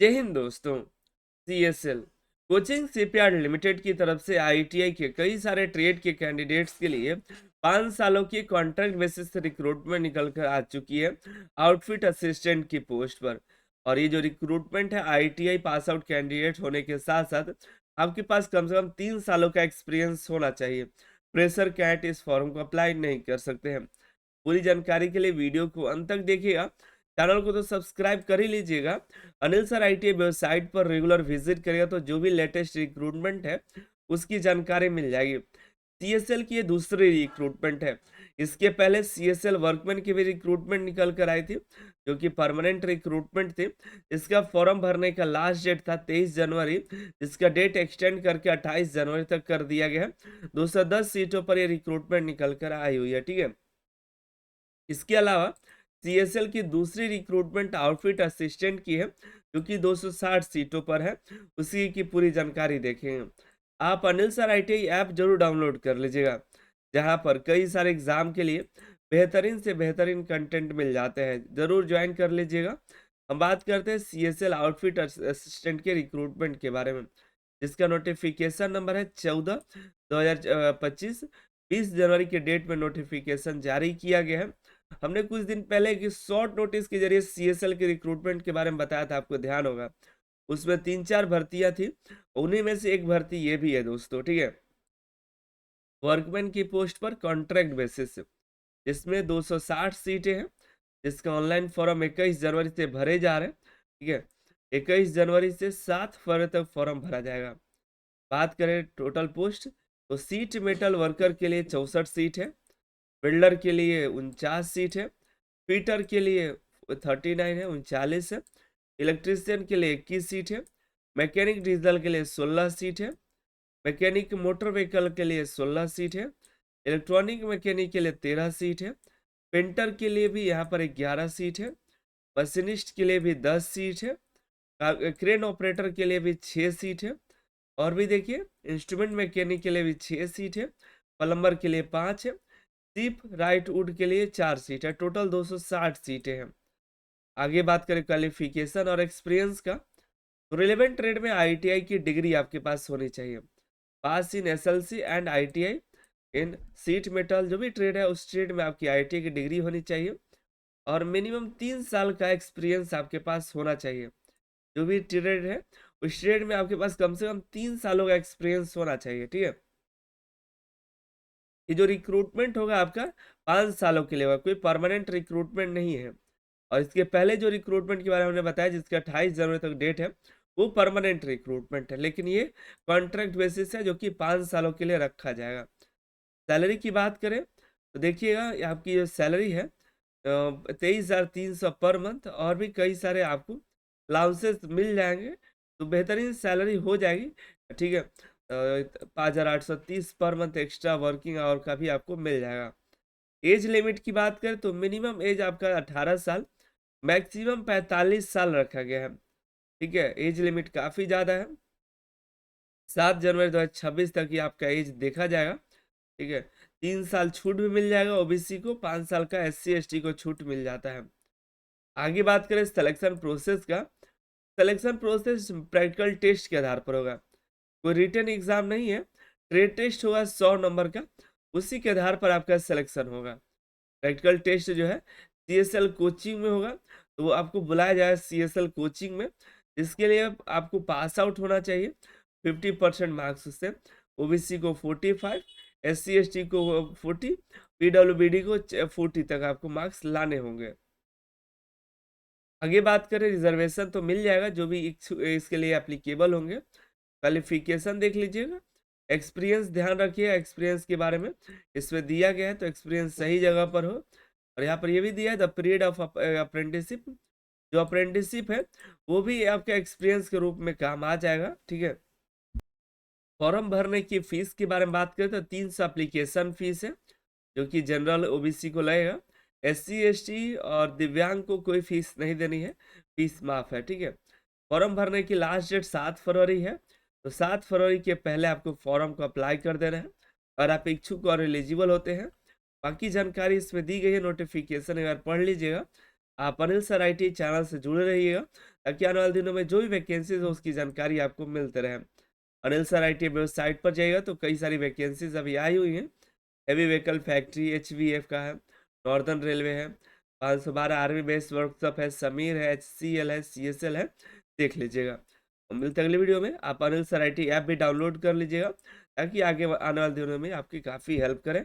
जय हिंद दोस्तों। CSL coaching shipyard limited की तरफ से आईटीआई के कई सारे ट्रेड के कैंडिडेट्स के लिए 5 सालों की कॉन्ट्रैक्ट बेसिस से रिक्रूटमेंट निकल कर आ चुकी है आउटफिट असिस्टेंट की पोस्ट पर। और ये जो रिक्रूटमेंट है आईटीआई पास आउट कैंडिडेट होने के साथ साथ आपके पास कम से कम 3 सालों का एक्सपीरियंस होना चाहिए। प्रेशर कैट इस फॉर्म को अप्लाई नहीं कर सकते हैं। पूरी जानकारी के लिए वीडियो को अंत तक देखिएगा। चैनल को तो सब्सक्राइब कर ही लीजिएगा। अनिल सर आईटीआई वेबसाइट पर रेगुलर विजिट करिएगा तो जो भी लेटेस्ट रिक्रूटमेंट है उसकी जानकारी मिल जाएगी। सीएसएल की ये दूसरी रिक्रूटमेंट है। इसके पहले सीएसएल वर्कमैन की भी रिक्रूटमेंट निकल कर आई थी जो कि परमानेंट रिक्रूटमेंट थी। इसका फॉर्म भरने का लास्ट डेट था 23 जनवरी, जिसका डेट एक्सटेंड करके 28 जनवरी तक कर दिया गया है। 210 सीटों पर ये रिक्रूटमेंट निकल कर आई हुई है, ठीक है। इसके अलावा सीएसएल की दूसरी रिक्रूटमेंट आउटफिट असिस्टेंट की है जो कि 260 सीटों पर है। उसी की पूरी जानकारी देखेंगे। आप अनिल सर आईटीआई ऐप जरूर डाउनलोड कर लीजिएगा, जहां पर कई सारे एग्जाम के लिए बेहतरीन से बेहतरीन कंटेंट मिल जाते हैं। जरूर ज्वाइन कर लीजिएगा। हम बात करते हैं सीएसएल आउटफिट असिस्टेंट के रिक्रूटमेंट के बारे में, जिसका नोटिफिकेशन नंबर है 14/2025। 20 जनवरी के डेट में नोटिफिकेशन जारी किया गया है। हमने कुछ दिन पहले एक शॉर्ट नोटिस के जरिए सीएसएल के रिक्रूटमेंट के बारे में बताया था, आपको ध्यान होगा। उसमें 3-4 भर्तियां थी, उन्हीं में से एक भर्ती ये भी है दोस्तों, ठीक है। वर्कमैन की पोस्ट पर कॉन्ट्रैक्ट बेसिस, जिसमें 260 सीटें हैं। जिसका ऑनलाइन फॉर्म 21 जनवरी से भरे जा रहे हैं, ठीक है। 21 जनवरी से 7 फरवरी तक फॉर्म भरा जाएगा। बात करें टोटल पोस्ट, तो सीट मेटल वर्कर के लिए 64 सीट है। बिल्डर के लिए 49 सीट है। फिटर के लिए 39 है, 39 है। इलेक्ट्रीशियन के लिए 21 सीट है। मैकेनिक डीजल के लिए 16 सीट है। मैकेनिक मोटर व्हीकल के लिए 16 सीट है। इलेक्ट्रॉनिक मैकेनिक के लिए 13 सीट है। पेंटर के लिए भी यहाँ पर 11 सीट है। मशीनिस्ट के लिए भी 10 सीट है। क्रेन ऑपरेटर के लिए भी 6 सीट है। और भी देखिए, इंस्ट्रूमेंट मैकेनिक के लिए भी 6 सीट है। प्लम्बर के लिए 5 है। सीप राइट वुड के लिए 4 सीट है। टोटल 260 सीटें हैं। आगे बात करें क्वालिफिकेशन और एक्सपीरियंस का, तो रिलेवेंट ट्रेड में आईटीआई की डिग्री आपके पास होनी चाहिए। Pass in SLC and ITI in sheet metal, जो भी ट्रेड है उस ट्रेड में आपकी आईटीआई की डिग्री होनी चाहिए। और मिनिमम 3 साल का एक्सपीरियंस आपके पास होना चाहिए। जो भी ट्रेड है उस ट्रेड में आपके पास कम से कम 3 सालों का एक्सपीरियंस होना चाहिए, ठीक है। ये जो रिक्रूटमेंट होगा आपका 5 सालों के लिए होगा, कोई परमानेंट रिक्रूटमेंट नहीं है। और इसके पहले जो रिक्रूटमेंट के बारे में हमने बताया, जिसका 28 जनवरी तक डेट है, वो परमानेंट रिक्रूटमेंट है। लेकिन ये कॉन्ट्रैक्ट बेसिस है जो कि 5 सालों के लिए रखा जाएगा। सैलरी की बात करें तो देखिएगा, ये आपकी जो सैलरी है 23,300 पर मंथ, और भी कई सारे आपको अलाउंसेस मिल जाएंगे, तो बेहतरीन सैलरी हो जाएगी, ठीक है। 5,830 per month extra working hour का भी आपको मिल जाएगा। एज लिमिट की बात करें तो मिनिमम एज आपका 18 साल, मैक्सिमम 45 साल रखा गया है, ठीक है। एज लिमिट काफ़ी ज़्यादा है। 7 जनवरी 2026 तक ही आपका एज देखा जाएगा, ठीक है। 3 साल छूट भी मिल जाएगा ओबीसी को, 5 साल का एससी एसटी को छूट मिल जाता है। आगे बात करें सिलेक्शन प्रोसेस का, सिलेक्शन प्रोसेस प्रैक्टिकल टेस्ट के आधार पर होगा। कोई रिटन एग्जाम नहीं है। ट्रेड टेस्ट होगा 100 नंबर का, उसी के आधार पर आपका सिलेक्शन होगा। प्रैक्टिकल टेस्ट जो है सीएसएल कोचिंग में होगा, तो वो आपको बुलाया जाएगा सीएसएल कोचिंग में, जिसके लिए आपको पास आउट होना चाहिए 50% मार्क्स से। ओबीसी को 45, एससी एसटी को 40, पीडब्ल्यूबीडी को 40 तक आपको मार्क्स लाने होंगे। आगे बात करें रिजर्वेशन, तो मिल जाएगा जो भी इसके लिए एप्लीकेबल होंगे। क्वालिफिकेशन देख लीजिएगा। एक्सपीरियंस ध्यान रखिए, एक्सपीरियंस के बारे में इसमें दिया गया है तो एक्सपीरियंस सही जगह पर हो। और यहाँ पर ये भी दिया है द पीरियड ऑफ अप्रेंटिसशिप, जो अप्रेंटिसशिप है वो भी आपके एक्सपीरियंस के रूप में काम आ जाएगा, ठीक है। फॉर्म भरने की फीस के बारे में बात करें तो 300 एप्लीकेशन फीस है, जो कि जनरल ओबीसी को लगेगा। एससी एसटी और दिव्यांग को कोई फीस नहीं देनी है, फीस माफ है, ठीक है। फॉर्म भरने की लास्ट डेट 7 फरवरी है, तो 7 फरवरी के पहले आपको फॉर्म को अप्लाई कर देना है और आप इच्छुक और एलिजिबल होते हैं। बाकी जानकारी इसमें दी गई है, नोटिफिकेशन एक बार पढ़ लीजिएगा। आप अनिल सर आईटी चैनल से जुड़े रहिएगा ताकि आने वाले दिनों में जो भी वैकेंसीज हो उसकी जानकारी आपको मिलते रहे। अनिल सर आई वेबसाइट पर जाइएगा तो कई सारी वैकेंसीज अभी आई हुई हैं। हेवी व्हीकल फैक्ट्री HVF का है, नॉर्दर्न रेलवे है, 512 आर्मी बेस वर्कशॉप है, समीर है, HCL है, CSL है, देख लीजिएगा। और मिलते हैं अगले वीडियो में। आप अनिल सर IT ऐप भी डाउनलोड कर लीजिएगा ताकि आगे आने वाले दिनों में आपकी काफ़ी हेल्प करें।